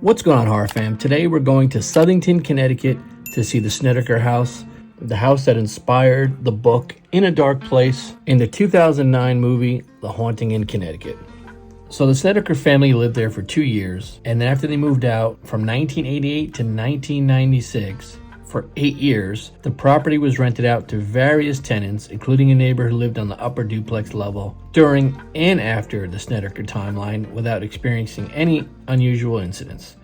What's going on, horror fam? Today we're going to Southington, Connecticut to see the Snedekr House, the house that inspired the book In a Dark Place in the 2009 movie The Haunting in Connecticut. So the Snedeker family lived there for 2 years, and after they moved out from 1988 to 1996, for 8 years, the property was rented out to various tenants, including a neighbor who lived on the upper duplex level during and after the Snedeker timeline without experiencing any unusual incidents.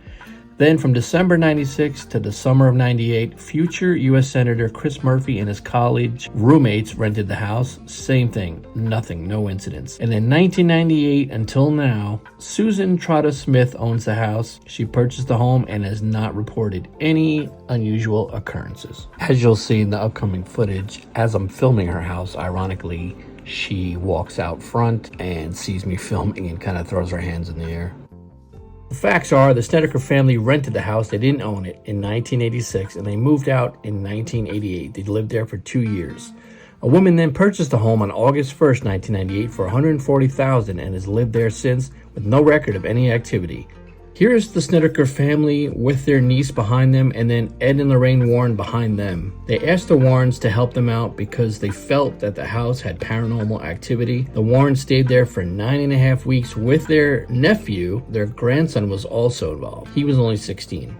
Then from December 96 to the summer of 98, future U.S. Senator Chris Murphy and his college roommates rented the house. Same thing, nothing, no incidents. And in 1998 until now, Susan Trotta Smith owns the house. She purchased the home and has not reported any unusual occurrences. As you'll see in the upcoming footage, as I'm filming her house, ironically, she walks out front and sees me filming and kind of throws her hands in the air. The facts are, the Snedeker family rented the house. They didn't own it in 1986, and they moved out in 1988. They lived there for 2 years. A woman then purchased the home on August 1st, 1998 for $140,000 and has lived there since with no record of any activity. Here's the Snedeker family with their niece behind them, and then Ed and Lorraine Warren behind them. They asked the Warrens to help them out because they felt that the house had paranormal activity. The Warrens stayed there for 9.5 weeks with their nephew. Their grandson was also involved. He was only 16.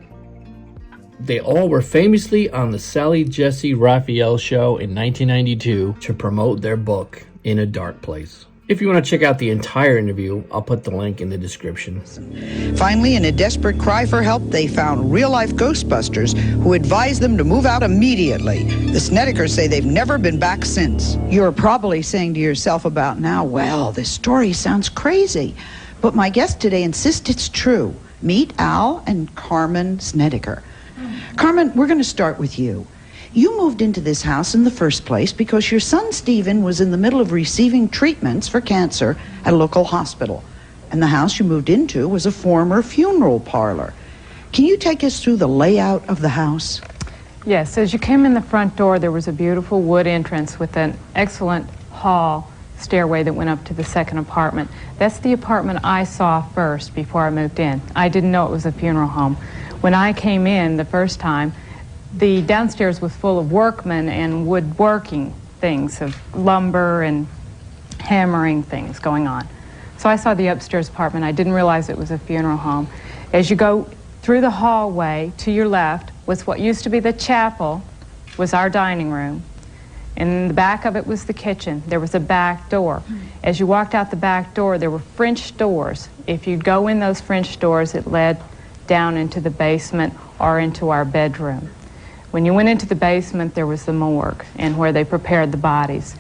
They all were famously on the Sally Jessy Raphael show in 1992 to promote their book, In a Dark Place. If you want to check out the entire interview, I'll put the link in the description. Finally, in a desperate cry for help, they found real-life Ghostbusters who advised them to move out immediately. The Snedekers say they've never been back since. You're probably saying to yourself about now, well, this story sounds crazy. But my guest today insists it's true. Meet Al and Carmen Snedeker. Carmen, we're going to start with you. You moved into this house in the first place because your son Stephen was in the middle of receiving treatments for cancer at a local hospital. And the house you moved into was a former funeral parlor. Can you take us through the layout of the house? Yes, as you came in the front door, there was a beautiful wood entrance with an excellent hall stairway that went up to the second apartment. That's the apartment I saw first before I moved in. I didn't know it was a funeral home. When I came in the first time, the downstairs was full of workmen and woodworking things, of lumber and hammering things going on. So I saw the upstairs apartment. I didn't realize it was a funeral home. As you go through the hallway, to your left was what used to be the chapel, was our dining room. And in the back of it was the kitchen. There was a back door. As you walked out the back door, there were French doors. If you'd go in those French doors, it led down into the basement or into our bedroom. When you went into the basement, there was the morgue and where they prepared the bodies.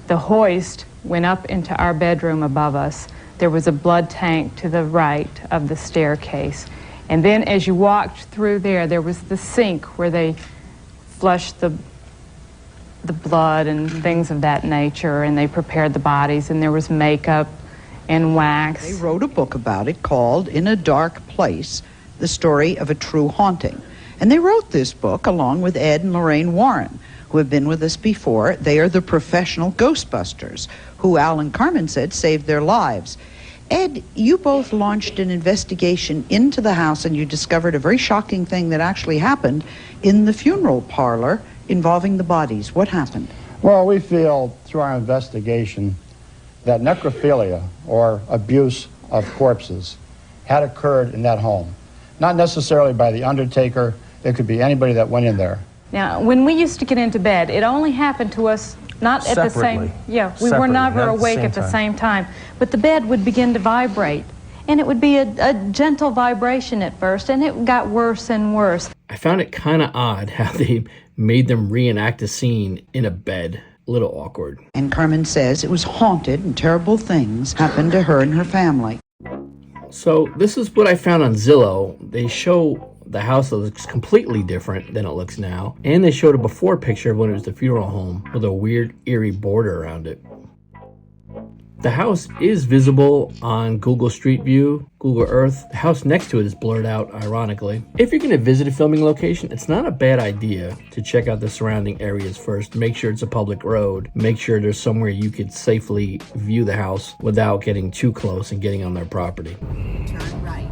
The hoist went up into our bedroom above us. There was a blood tank to the right of the staircase. And then as you walked through there, there was the sink where they flushed the blood and things of that nature, and they prepared the bodies, and there was makeup and wax. They wrote a book about it called In a Dark Place, the story of a true haunting. And they wrote this book along with Ed and Lorraine Warren, who have been with us before. They are the professional Ghostbusters, who Al and Carmen said saved their lives. Ed, you both launched an investigation into the house, and you discovered a very shocking thing that actually happened in the funeral parlor involving the bodies. What happened? Well, we feel through our investigation that necrophilia, or abuse of corpses, had occurred in that home. Not necessarily by the undertaker. It could be anybody that went in there. Now, when we used to get into bed, it only happened to us not at the same... Yeah, we were never awake at the same time. But the bed would begin to vibrate. And it would be a gentle vibration at first, and it got worse and worse. I found it kind of odd how they made them reenact a scene in a bed. A little awkward. And Carmen says it was haunted and terrible things happened to her and her family. So this is what I found on Zillow. They show the house that looks completely different than it looks now. And they showed a before picture of when it was the funeral home with a weird, eerie border around it. The house is visible on Google Street View, Google Earth. The house next to it is blurred out, ironically. If you're going to visit a filming location, it's not a bad idea to check out the surrounding areas first. Make sure it's a public road. Make sure there's somewhere you could safely view the house without getting too close and getting on their property. Turn right.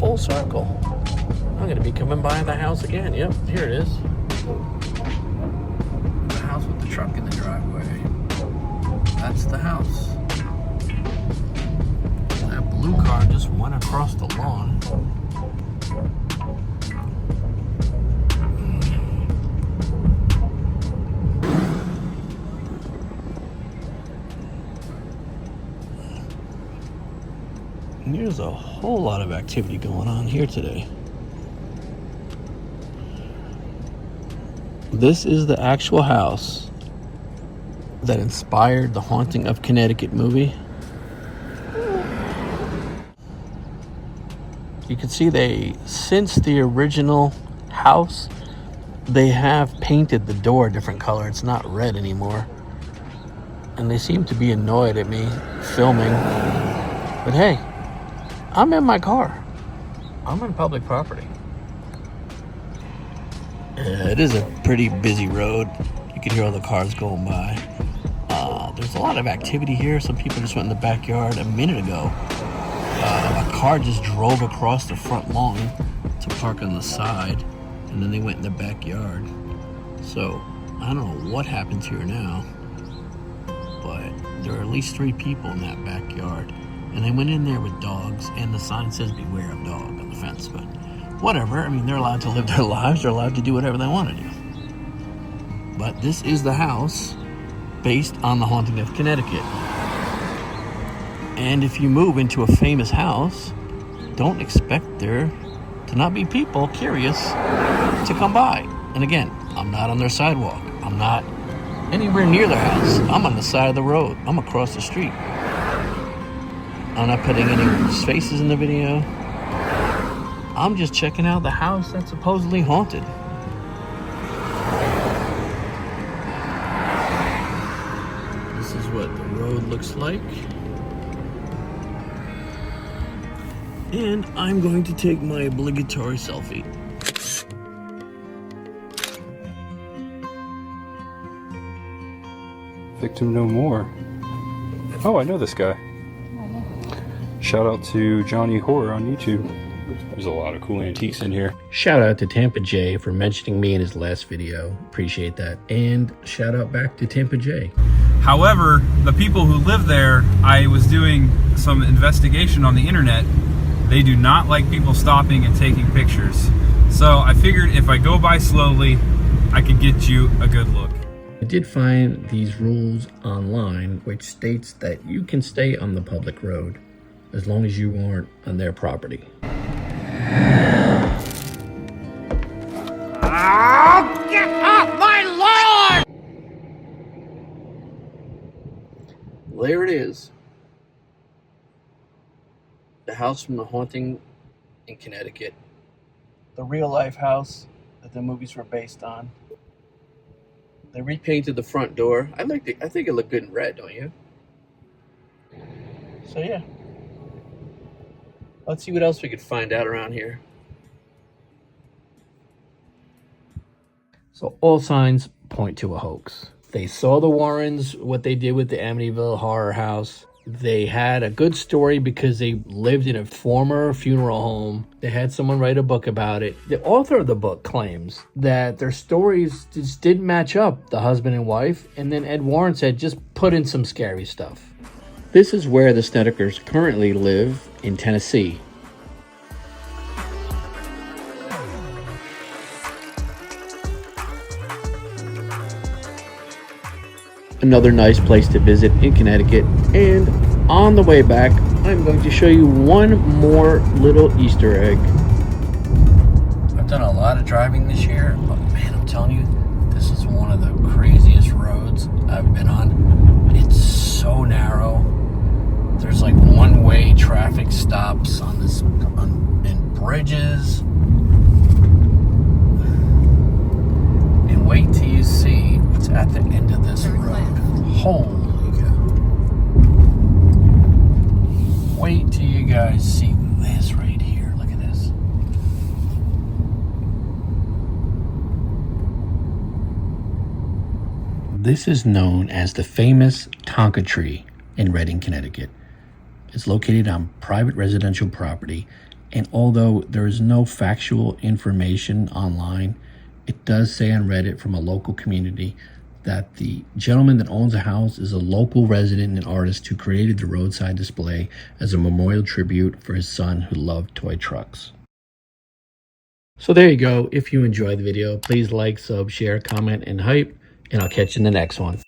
full circle. I'm gonna be coming by the house again. Yep, here it is. The house with the truck in the driveway. That's the house. That blue car just went across the lawn. There's a whole lot of activity going on here today. This is the actual house that inspired the Haunting of Connecticut movie. You can see since the original house, they have painted the door a different color. It's not red anymore. And they seem to be annoyed at me filming. But hey, I'm in my car. I'm on public property. Yeah, it is a pretty busy road. You can hear all the cars going by. There's a lot of activity here. Some people just went in the backyard a minute ago. A car just drove across the front lawn to park on the side, and then they went in the backyard. So I don't know what happens here now, but there are at least 3 people in that backyard. And they went in there with dogs, and the sign says beware of dog on the fence, but whatever. I mean, they're allowed to live their lives. They're allowed to do whatever they want to do. But this is the house based on the Haunting of Connecticut. And if you move into a famous house, don't expect there to not be people curious to come by. And again, I'm not on their sidewalk. I'm not anywhere near their house. I'm on the side of the road. I'm across the street. I'm not putting any faces in the video. I'm just checking out the house that's supposedly haunted. This is what the road looks like. And I'm going to take my obligatory selfie. Victim no more. Oh, I know this guy. Shout out to Johnny Horror on YouTube. There's a lot of cool antiques in here. Shout out to Tampa Jay for mentioning me in his last video. Appreciate that. And shout out back to Tampa Jay. However, the people who live there, I was doing some investigation on the internet. They do not like people stopping and taking pictures. So I figured if I go by slowly, I could get you a good look. I did find these rules online, which states that you can stay on the public road as long as you aren't on their property. Oh, get off my lawn! There it is. The house from the Haunting in Connecticut. The real life house that the movies were based on. They repainted the front door. I think it looked good in red, don't you? So yeah. Let's see what else we could find out around here. So all signs point to a hoax. They saw the Warrens, what they did with the Amityville horror house. They had a good story because they lived in a former funeral home. They had someone write a book about it. The author of the book claims that their stories just didn't match up, the husband and wife. And then Ed Warren said, just put in some scary stuff. This is where the Snedekers currently live in Tennessee. Another nice place to visit in Connecticut. And on the way back, I'm going to show you one more little Easter egg. I've done a lot of driving this year, but man, I'm telling you, this is one of the craziest roads I've been on. It's so narrow. There's like one-way traffic stops on this, and bridges. And wait till you see what's at the end of this road. Holy cow. Wait till you guys see this right here. Look at this. This is known as the famous Tonka Tree in Reading, Connecticut. It's located on private residential property, And although there is no factual information online, it does say on Reddit from a local community that the gentleman that owns the house is a local resident and artist who created the roadside display as a memorial tribute for his son who loved toy trucks. So there you go. If you enjoyed the video, please like, sub, share, comment, and hype, and I'll catch you in the next one.